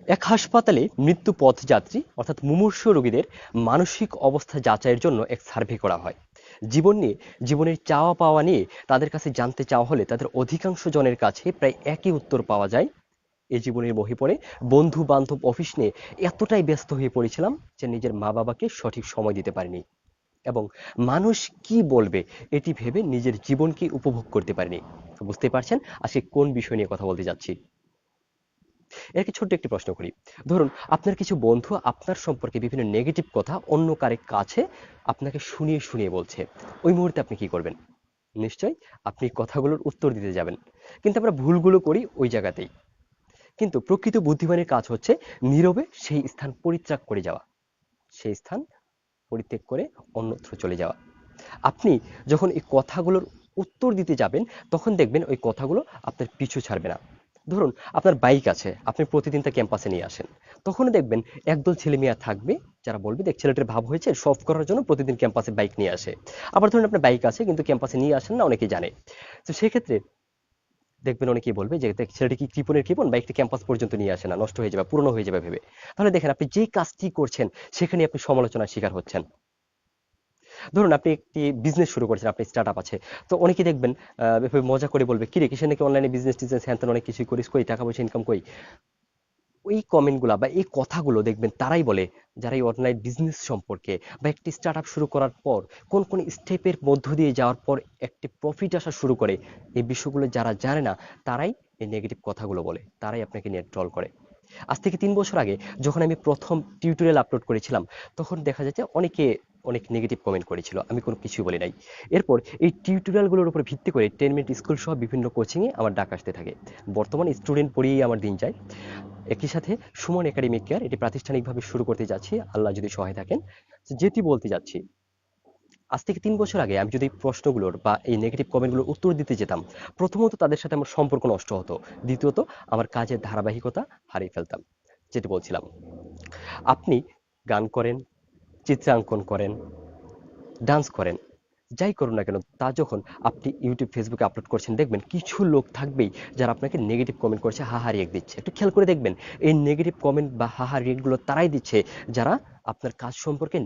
এক হাসপাতালে মৃত্যু পথযাত্রী অর্থাৎ মুমূর্ষু রোগীদের মানসিক অবস্থা যাচাইয়ের জন্য এক সার্ভে করা হয়। জীবন নিয়ে, জীবনের চাওয়া পাওয়া নিয়ে তাদের কাছে জানতে চাওয়া হলে তাদের অধিকাংশ জনের কাছে প্রায় একই উত্তর পাওয়া যায়। এই জীবনের মহিপড়ে বন্ধু বান্ধব অফিস নিয়ে এতটাই ব্যস্ত হয়ে পড়েছিলাম যে নিজের মা বাবাকে সঠিক সময় দিতে পারিনি, এবং মানুষ কি বলবে এটি ভেবে নিজের জীবনকে উপভোগ করতে পারিনি। তো বুঝতে পারছেন আজকে কোন বিষয় নিয়ে কথা বলতে যাচ্ছি। এরকে ছোট্ট একটি প্রশ্ন করি। ধরুন আপনার কিছু বন্ধু আপনার সম্পর্কে বিভিন্ন নেগেটিভ কথা অন্য কারের কাছে আপনাকে শুনিয়ে শুনিয়ে বলছে। ওই মুহূর্তে আপনি কি করবেন? নিশ্চয়ই আপনি কথাগুলোর উত্তর দিতে যাবেন। কিন্তু আমরা ভুলগুলো করি ওই জায়গাতেই। কিন্তু প্রকৃত বুদ্ধিমানের কাজ হচ্ছে নীরবে সেই স্থান পরিত্যাগ করে যাওয়া। সেই স্থান পরিত্যাগ করে অন্যত্র চলে যাওয়া। আপনি যখন এই কথাগুলোর উত্তর দিতে যাবেন তখন দেখবেন ওই কথাগুলো আপনার পিছু ছাড়বে না। ধরুন আপনার বাইক আছে, আপনি প্রতিদিন তা ক্যাম্পাসে নিয়ে আসেন। তখন দেখবেন একদল ছেলেমেয়া থাকবে যারা বলবে দেখ ছেলেটার ভাব হয়েছে শো অফ করার জন্য প্রতিদিন ক্যাম্পাসে বাইক নিয়ে আসে। আবার ধরুন আপনার বাইক আছে কিন্তু ক্যাম্পাসে নিয়ে আসেন না, অনেকেই জানে। তো সেক্ষেত্রে দেখবেন অনেকেই বলবে যে দেখ ছেলেটা কি কৃপণের কৃপণ, বাইকটা ক্যাম্পাস পর্যন্ত নিয়ে আসে না, নষ্ট হয়ে যাবে, পুরনো হয়ে যাবে ভেবে। তাহলে দেখেন আপনি যেই কাজটি করছেন সেখানে আপনি সমালোচনার শিকার হচ্ছেন। ধরুন আপনি একটি বিজনেস শুরু করেছেন, আপনি স্টার্ট আপ আছে। তো অনেকেই দেখবেন এভাবে মজা করে বলবে কিরে কিসে নাকি অনলাইনে বিজনেস টিজনেস হ্যান ত্যান অনেক কিছুই করিস, কই টাকা পয়সা ইনকাম কই। ওই কমেন্টগুলা বা এই কথাগুলো দেখবেন তারাই বলে যারা এই অনলাইন বিজনেস সম্পর্কে বা একটি স্টার্ট আপ শুরু করার পর কোন কোন স্টেপের মধ্য দিয়ে যাওয়ার পর একটি প্রফিট আসা শুরু করে, এই বিষয়গুলো যারা জানে না তারাই এই নেগেটিভ কথাগুলো বলে, তারাই আপনাকে নিয়ে ট্রল করে। আজ থেকে ৩ বছর আগে যখন আমি প্রথম টিউটোরিয়াল আপলোড করেছিলাম তখন দেখা যাচ্ছে অনেকে অনেক নেগেটিভ কমেন্ট করেছিল, আমি কোনো কিছুই বলি নাই। এরপর এই টিউটোরিয়ালগুলোর উপর ভিত্তি করে 10 মিনিট স্কুল সহ বিভিন্ন কোচিংয়ে আমার ডাক আসতে থাকে। বর্তমানে স্টুডেন্ট পড়িয়েই আমার দিন যায়। একই সাথে সুমন একাডেমিক কেয়ার এটি প্রাতিষ্ঠানিকভাবে শুরু করতে যাচ্ছি আল্লাহ যদি সহায় থাকেন। যেটি বলতে যাচ্ছি, আজ থেকে ৩ বছর আগে আমি যদি এই প্রশ্নগুলোর বা এই নেগেটিভ কমেন্টগুলোর উত্তর দিতে যেতাম, প্রথমত তাদের সাথে আমার সম্পর্ক নষ্ট হতো, দ্বিতীয়ত আমার কাজের ধারাবাহিকতা হারিয়ে ফেলতাম। যেটি বলছিলাম, আপনি গান করেন, চিত্রাঙ্কন করেন, ডান্স করেন, যাই করুন না কেন তা যখন আপনি ইউটিউব ফেসবুকে আপলোড করছেন দেখবেন কিছু লোক থাকবেই যারা আপনাকে নেগেটিভ কমেন্ট করছে, হাহা রিয়েক্ট দিচ্ছে। একটু খেয়াল করে দেখবেন এই নেগেটিভ কমেন্ট বা হাহা রিয়েক্টগুলো তারাই দিচ্ছে যারা আপনার কাজ সম্পর্কে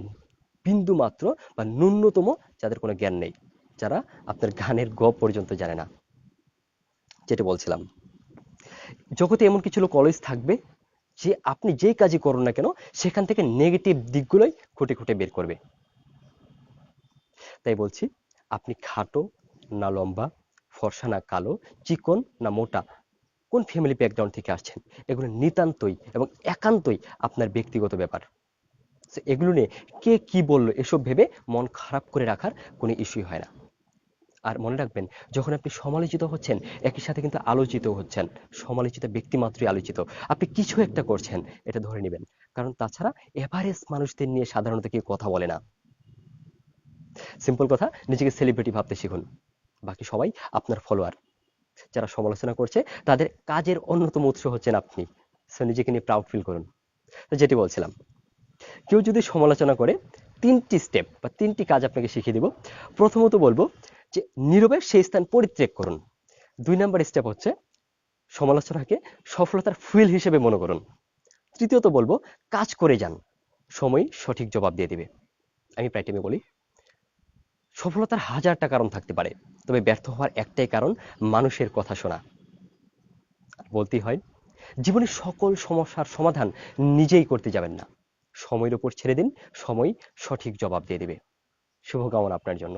বিন্দু মাত্র বা ন্যূনতম, যাদের কোনো জ্ঞান নেই, যারা আপনার গানের গ পর্যন্ত জানে না। যেটা বলছিলাম, জগতে এমন কিছু লোক অলওয়েজ থাকবে যে আপনি যেই কাজই করুন না কেন সেখান থেকে নেগেটিভ দিকগুলোই খুঁটে খুঁটে বের করবে। তাই বলছি, আপনি খাটো না লম্বা, ফর্সা না কালো, চিকন না মোটা, কোন ফ্যামিলি ব্যাকগ্রাউন্ড থেকে আসছেন, এগুলো নিতান্তই এবং একান্তই আপনার ব্যক্তিগত ব্যাপার। তো এগুলো নিয়ে কে কি বললো এসব ভেবে মন খারাপ করে রাখার কোনো ইস্যুই হয় না। আর মনে রাখবেন, যখন আপনি সমালোচিত হচ্ছেন একই সাথে কিন্তু আলোচিত হচ্ছেন। সমালোচিত ব্যক্তি মাত্রই আলোচিত। আপনি কিছু একটা করছেন এটা ধরে নেবেন, কারণ তাছাড়া এভারেজ মানুষদের নিয়ে সাধারণত কেউ কথা বলে না। সিম্পল কথা, নিজেকে সেলিব্রিটি ভাবতে শিখুন, বাকি সবাই আপনার ফলোয়ার। যারা সমালোচনা করছে তাদের কাজের অন্যতম উৎস হচ্ছেন আপনি। সো নিজেকে নিয়ে প্রাউড ফিল করুন। তো যেটি বলছিলাম, কেউ যদি সমালোচনা করে 3টি স্টেপ বা 3টি কাজ আপনাকে শিখিয়ে দিব। প্রথমত বলবো যে নীরবে সেই স্থান পরিত্যাগ করুন। 2 নাম্বার স্টেপ হচ্ছে সমালোচনাকে সফলতার ফুয়েল হিসেবে মনে করুন। তৃতীয়ত বলবো কাজ করে যান, সময় সঠিক জবাব দিয়ে দিবে। আমি প্রায় টাইমে বলি সফলতার হাজারটা কারণ থাকতে পারে, তবে ব্যর্থ হওয়ার একটাই কারণ, মানুষের কথা শোনা। আর বলতেই হয় জীবনের সকল সমস্যার সমাধান নিজেই করতে যাবেন না, সময়ের উপর ছেড়ে দিন, সময় সঠিক জবাব দিয়ে দিবে। শুভকামনা আপনার জন্য।